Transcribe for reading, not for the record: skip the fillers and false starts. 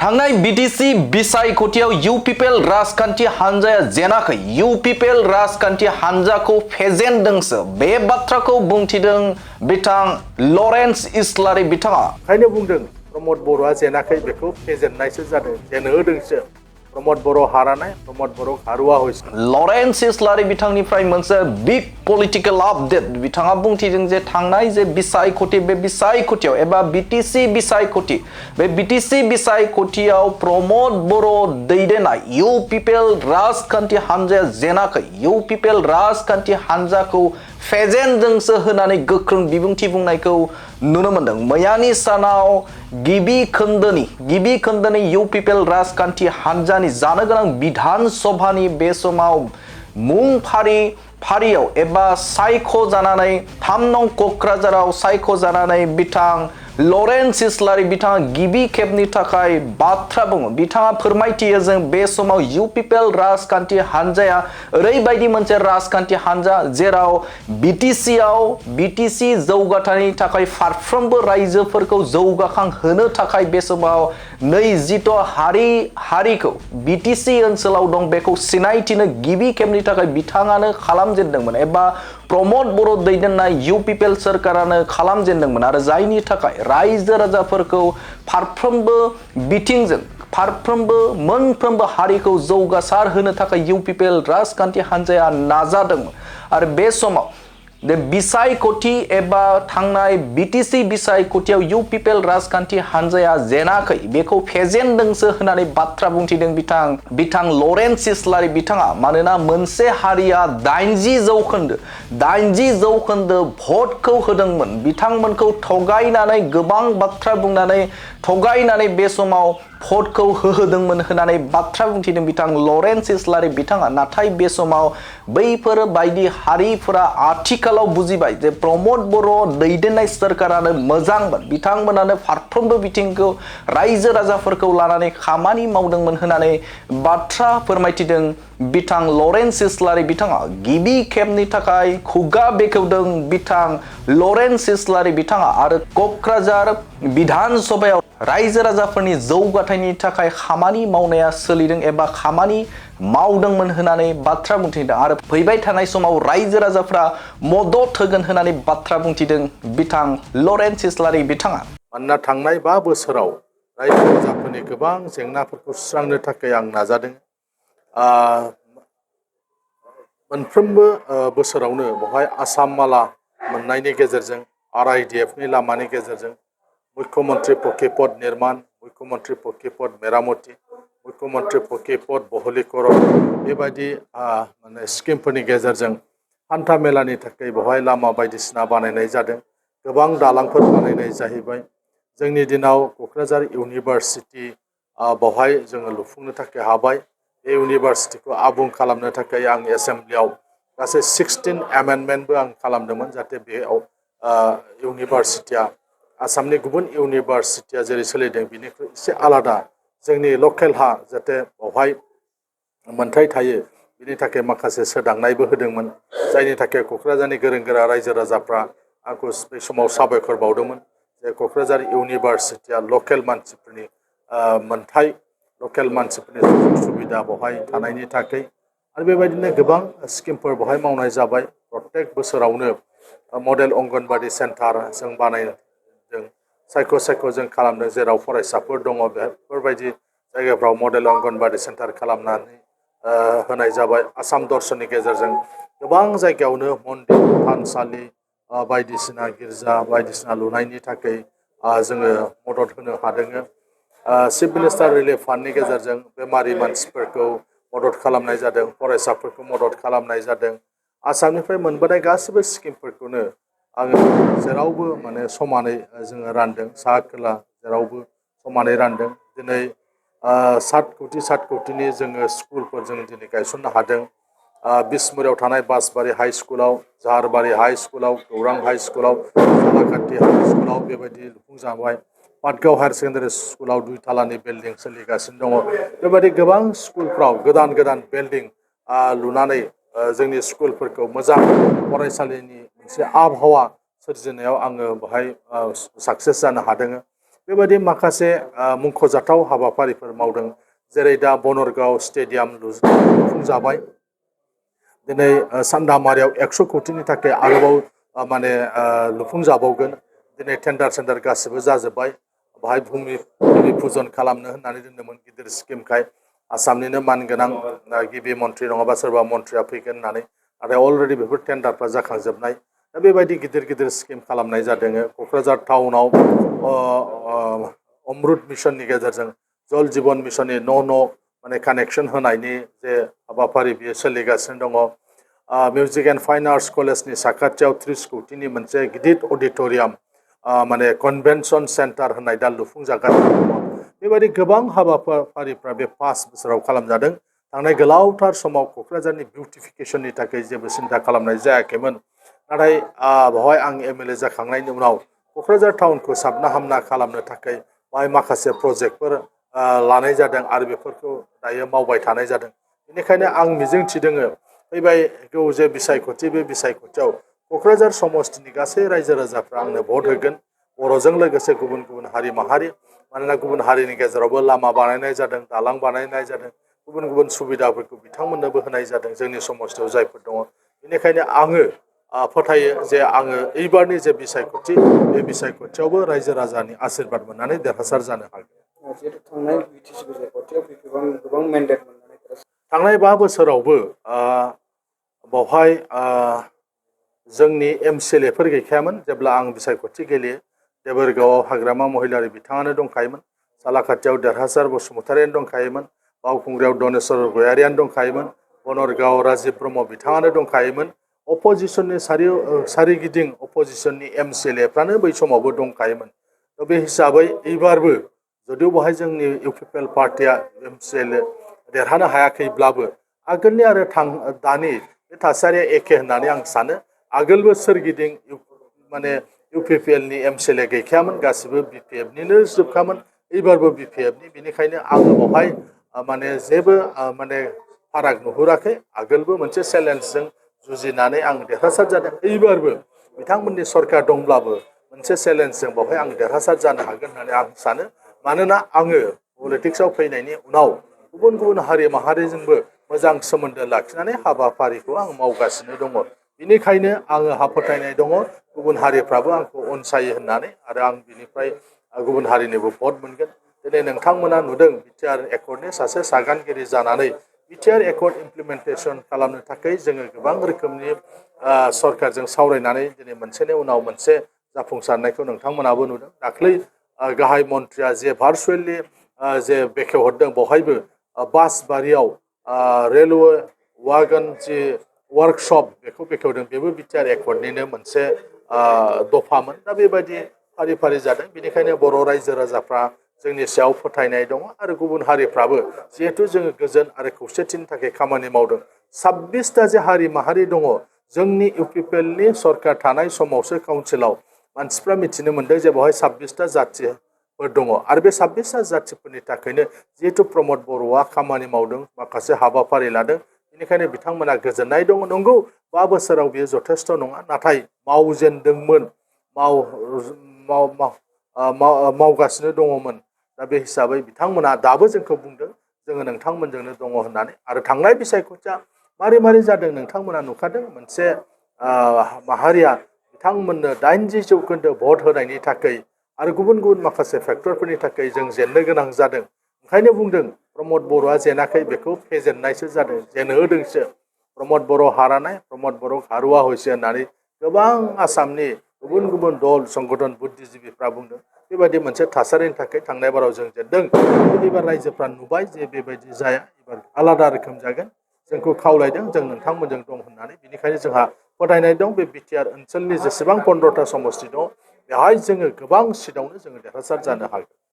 थांनाय बीटीसी बिसायख'थियाव इउपिपिएल राजखान्थि हानजाया जेनाखै इउपिपिएल राजखान्थि हानजाखौ फेजेनदोंसो बे बाथ्राखौ बुंथिदों बिथां लरेन्स इस्लारि बिथाङा ओंखायनो बुंदों प्रमद बर'आ जेनाखै बेखौ फेजेननायसो जादों जेनहोदोंसो प्रमद बर' हारानाय प्रमद बर' हारुवा होइसे लरेन्स इस्लारि बिथांनिफ्राय मोनसे बिग पलिटिकल आपडेट बिथाङा बुंथिदों जे थांनाय जे बिसायख'थि बे बिसायख'थियाव एबा बीटीसी बिसायख'थि बे बीटीसी बिसायख'थियाव प्रमद बर' दैदेननाय इउपिपिएल राजखान्थि हानजाया जेनाखै इउपिपिएल राजखान्थि हानजाखौ फेजेनदोंसो होननानै गोख्रों बिबुंथि बुंनायखौ नुनो मोनदों। मैयानि सानाव गिबि खोन्दोनि इउपिपिएल राजखान्थि हानजानि जानो गोनां बिधान सभानि बे समाव मुं फारियाव एबा सायख'जानानै 3 नं क'क्राझाराव सायख'जानानै बिथां लरेन्स इस्लारि बिथाङा गिबि खेबनि थाखाय बाथ्रा बुङो। बिथाङा फोरमायथियो जों बे समाव इउपिपिएल राजखान्थि हानजाया ओरैबायदि मोनसे राजखान्थि हानजा जेराव बीटीसी जौगाथायनि थाखाय फारफ्रोमबो रायजोफोरखौ जौगाखांहोनो थाखाय बे समाव नैजिथ' हारिखौ बीटीसी ओनसोलाव दं बेखौ सिनायथिनो गिबि खेबनि थाखाय बिथाङानो खालामजेनदोंमोन एबा प्रमद बर' दैदेननाय इउपिपिएल सोरखारानो खालामजेनदोंमोन आरो जायनि थाखाय रायजो राजाफोरखौ फारफ्रोमबो बिथिंजों मोनफ्रोमबो हारिखौ जौगासार होनो थाखाय इउपिपिएल राजखान्थि हानजाया नाजादोंमोन आरो बे समाव बिसायख'थि एबा थांनाय बीटीसी बिसायख'थियाव इउपिपिएल राजखान्थि हानजाया जेनाखै बेखौ फेजेनदोंसो होननानै बाथ्रा बुंथिदों बिथां लरेन्स इस्लारि बिथाङा मानोना मोनसे हारिया 80 जौखोन्दो भटखौ होदोंमोन बिथांमोनखौ थगायनानै गोबां बाथ्रा बुंनानै थगायनानै बे समाव भटखौ होहोदोंमोन होननानै बाथ्रा बुंथिदों बिथां लरेन्स इस्लारि बिथाङा नाथाय बे समाव बैफोर बायदि हारिफोरा आथिखालाव बुजिबाय जे प्रमद बर' दैदेननाय सोरखारानो मोजांमोन बिथांमोनानो फारफ्रोमबो बिथिंखौ रायजो राजाफोरखौ लानानै खामानि मावदोंमोन होननानै बाथ्रा फोरमायथिदों बिथां लरेन्स इस्लारि बिथाङा गिबि खेबनि थाखाय खुगा बेखेवदों बिथां लरेन्स इस्लारि बिथाङा आरो क'क्राझार बिधान सभायाव रायजो राजाफोरनि जौगाथायनि थाखाय खामानि मावनाया सोलिदों एबा खामानि मावदोंमोन होननानै बाथ्रा बुंथिदों आरो फैबाय थानाय समाव रायजो राजाफ्रा मदद होगोन होननानै बाथ्रा बुंथिदों बिथां लरेन्स इस्लारि बिथाङा। मानोना थांनाय 5 बोसोराव रायजो राजाफोरनि गोबां जेंनाफोरखौ सुस्रांनो थाखाय आं नाजादों। मोनफ्रोमबो बोसोरावनो बेवहाय आसाम माला मोननायनि गेजेरजों RIDFनि लामानि गेजेरजों मुख्यमन्त्री पक्की पथ निर्माण मुख्यमन्त्री पक्की पथ मेरामति मुख्यमन्त्री पक्की पथ बहलीकरण बेबायदि माने स्किमफोरनि गेजेरजों हान्था मेलानि थाखाय बेवहाय लामा बायदिसिना बानायनाय जादों गोबां दालांफोर बानायनाय जाहैबाय जोंनि दिनाव क'क्राझार इउनिभारसिटि बेवहाय जोङो लुफुंनो थाखाय हाबाय बे इउनिभारसिटिखौ आबुं खालामनो थाखाय आं एसेम्ब्लियाव गासै 16 एमेन्डमेन्टबो आं खालामदोंमोन जाहाथे बेयाव इउनिभारसिटिया आसामनि गुबुन इउनिभारसिटिया जेरै सोलिदों बिनिख्रुइ एसे आलादा जोंनि लकेल हा जाहाथे बेवहाय मोनथाय थायो बिनि थाखाय माखासे सोदांनायबो होदोंमोन जायनि थाखाय क'क्राझारनि गोरों गोरा रायजो राजाफ्रा आंखौ बे समाव साबायखर बावदोंमोन जे क'क्राझार इउनिभारसिटिया लकेल मानसिफोरनि मोनथाय लकेल मानसिफोरनि सुजुग सुबिदा बेवहाय थानायनि थाखाय आरो बेबायदिनो गोबां स्किमफोर बेवहाय मावनाय जाबाय प्रत्येक बोसोरावनो मडेल अंगनबादि सेन्टार जों बानायदों सायख' जों खालामदों जेराव फरायसाफोर दङ बेफोरबायदि जायगाफ्राव मडेल अंगनबादि सेन्टार खालामनानै होनाय जाबाय आसाम दर्शननि गेजेरजों गोबां जायगायावनो मन्दिर थानसालि बायदिसिना गिर्जा बायदिसिना लुनायनि थाखाय जोङो मदद होनो हादों चिफ मिनिस्टार रिलिफ फान्डनि गेजेरजों बेमारि मानसिफोरखौ मदद खालामनाय जादों फरायसाफोरखौ मदद खालामनाय जादों आसामनिफ्राय मोनबोनाय गासिबो स्किमफोरखौनो आङो जेरावबो माने समानै जोङो रानदों साहा खोला जेरावबो समानै रानदों दिनै 7 कौटिनि जोङो स्कुलफोर जों दिनै गायसननो हादों बिसमुरियाव थानाय बासबारि हाई स्कुलाव जाहारबारि हाई स्कुलाव गौरां हाई स्कुलाव सालाकाटि हाई स्कुलाव बेबायदि लुफुंजाबाय पाटगाव हायार सेकेन्डारि स्कुलाव 2 तालानि बिल्डिं सोलिगासिनो दङ बेबायदि गोबां स्कुलफ्राव गोदान बिल्डिं लुनानै जोंनि स्कुलफोरखौ मोजां फरायसालिनि मोनसे आबहावा सोरजिनायाव आङो बेवहाय साक्सेस जानो हादों बेबायदि माखासे मुंख'जाथाव हाबाफारिफोर मावदों जेरै दा बनरगाव स्टेडियाम लुफुंजाबाय दिनै सान्दामारियाव 100 कोटिनि थाखाय आरोबाव माने लुफुंजाबावगोन दिनै टेन्डार सेन्डार गासिबो जाजोब्बाय बाहाय भुमि फुजन खालामनो होननानै दोन्दोंमोन गिदिर स्किमखाय आसामनिनो मानगोनां गिबि मन्थ्रि नङाबा सोरबा मन्थ्रिया फैगोन होननानै नाथाय अलरेडि बेफोर टेन्डारफ्रा जाखांजोबनाय दा बेबायदि गिदिर गिदिर स्किम खालामनाय जादों क'क्राझार टाउनाव अमृत मिशननि गेजेरजों जल जीवन मिशननि न' माने कानेक्सन होनायनि जे हाबाफारि बियो सोलिगासिनो दङ मिउजिक एन्ड फाइन आर्ट्स कलेजनि साखाथियाव 30 कोटिनि मोनसे गिदिर अडिट'रियाम माने कनभेनसन सेन्टार होननाय दा लुफुंजागासिनो दङ बेबायदि गोबां हाबाफारिफ्रा बे 5 बोसोराव खालामजादों थांनाय गोलावथार समाव क'क्राझारनि बिउटिफिकेसननि थाखाय जेबो सिन्था खालामनाय जायाखैमोन नाथाय बेवहाय आं एमएलए जाखांनायनि उनाव क'क्राझार टाउनखौ साबना हामना खालामनो थाखाय बाहाय माखासे प्रजेक्टफोर लानाय जादों आरो बेफोरखौ दायो मावबाय थानाय जादों बेनिखायनो आं मिजिंथिदों फैबायगौ जे बिसायख'थि बे बिसायख'थियाव क'क्राझार समस्तिनि गासै रायजो राजाफ्रा आंनो भट होगोन बर'जों लोगोसे गुबुन गुबुन हारि माहारि मानोना गुबुन हारिनि गेजेरावबो लामा बानायनाय जादों दालां बानायनाय जादों गुबुन गुबुन सुबिदाफोरखौ बिथांमोननोबो होनाय जादों जोंनि समस्तियाव जायफोर दङ बेनिखायनो आङो फोथायो जे आङो एबारनि जे बिसायख'थि बे बिसायख'थियावबो रायजो राजानि आशीर्बाद मोननानै देरहासार जानो हागोन थांनाय 5 बोसोरावबो बावहाय जोंनि एमसिएलएफोर गैखायामोन जेब्ला आं बिसायख'थि गेलेयो देबोरगावआव हाग्रामा महिलारि बिथाङानो दंखायोमोन सालाखाथियाव देरहासार बसुमतारियानो दंखायोमोन बावखुंग्रियाव दनेश्वर गयारियानो दंखायोमोन बनरगाव राजिब ब्रह्म बिथाङानो दंखायोमन अपोजिशननि सारिगिदिं अपोजिशननि एमसिएलएफ्रानो बै समावबो दंखायोमोन बे हिसाबै एबारबो जदिव बेवहाय जोंनि इउपिपिएल पार्टिया एमसिएलए देरहानो हायाखैब्लाबो आगोलनि आरो दानि बे थासारिया एखे होननानै आं सानो आगोलबो सोरगिदिं माने इउपिपिएलनि एमसिएलए गैखायामोन गासिबो बिपिएफनिनो जोबखामोन एबारबो बिपिएफनि बेनिखायनो आङो बेवहाय माने जेबो माने फाराग नुहुराखै आगोलबो मोनसे चेलेन्जजों जुजिनानै आं देरहासार जादों एबारबो बिथांमोननि सरकार दंब्लाबो मोनसे चेलेन्जजों बेवहाय आं देरहासार जानो हागोन होननानै आं सानो मानोना आङो पलिटिक्सआव फैनायनि उनाव गुबुन गुबुन हारि माहारिजोंबो मोजां सोमोन्दो लाखिनानै हाबाफारिखौ आं मावगासिनो दङ बेनिखायनो आङो फोथायनाय दङ गुबुन हारिफ्राबो आंखौ अनसायो होननानै आरो आं बिनिफ्राय गुबुन हारिनिबो भट मोनगोन दिनै नोंथांमोना नुदों बिटिआर एकर्डनि सासे सागानगिरि जानानै बिटिआर एकर्ड इमप्लिमेन्टेसन खालामनो थाखाय जोङो गोबां रोखोमनि सरकारजों सावरायनानै दिनै मोनसेनि उनाव मोनसे जाफुंसारनायखौ नोंथांमोनाबो नुदों दाख्लै गाहाय मन्थ्रिया जे भार्चुवेलि जे बेखेवहरदों बेवहायबो बासबारियाव रेलवे वागन जि वर्कशप बेखौ बेखेवदों बेबो बिटिआर एकर्डनिनो मोनसे दफामोन दा बेबायदि फारि फारि जादों बेनिखायनो बर' रायजो राजाफ्रा जोंनि सायाव फोथायनाय दङ आरो गुबुन हारिफ्राबो जिहेथु जोङो गोजोन आरो खौसेथिनि थाखाय खामानि मावदों 26टा जे हारि माहारि दङ जोंनि इउपिपिएलनि सरकार थानाय समावसो काउन्सिलाव मानसिफ्रा मिथिनो मोन्दों जे बेवहाय 26टा जाथिफोर दङ आरो बे 26टा जाथिफोरनि थाखायनो जिहेतु प्रमद बर'आ खामानि मावदों माखासे हाबाफारि लादों बेनिखायनो बिथांमोना गोजोननाय दङ नंगौ 5 बोसोराव बियो जथेस्थ' नङा नाथाय मावजेनदोंमोन मावगासिनो दङमोन दा बे हिसाबै बिथांमोना दाबो जोंखौ बुंदों जोङो नोंथांमोनजोंनो दङ होननानै आरो थांनाय बिसायख'थिया मारै मारै जादों नोंथांमोना नुखादों मोनसे माहारिया बिथांमोननो 80% भट होनायनि थाखाय आरो गुबुन गुबुन माखासे फेक्टरफोरनि थाखाय जों जेननो गोनां जादों ओंखायनो बुंदों प्रमद बर'आ जेनाखै बेखौ फेजेननायसो जादों जेनहोदोंसो प्रमद बर' हारानाय प्रमद बर' हारुवा हयसे होननानै गोबां आसामनि गुबुन गुबुन दल संगठन बुद्धिजिबिफ्रा बुंदों बेबायदि मोनसे थासारिनि थाखाय थांनाय बाराव जों जेनदों एबार रायजोफ्रा नुबाय जे बेबायदि जाया एबार आलादा रोखोम जागोन जोंखौ खावलायदों जों नोंथांमोनजों दं होननानै बेनिखायनो जोंहा फोथायनाय दं बे बिटिआर ओनसोलनि जेसेबां 15टा समस्ति दं बेवहाय जोङो गोबां सिटआवनो जोङो देरहासार जानो हागोन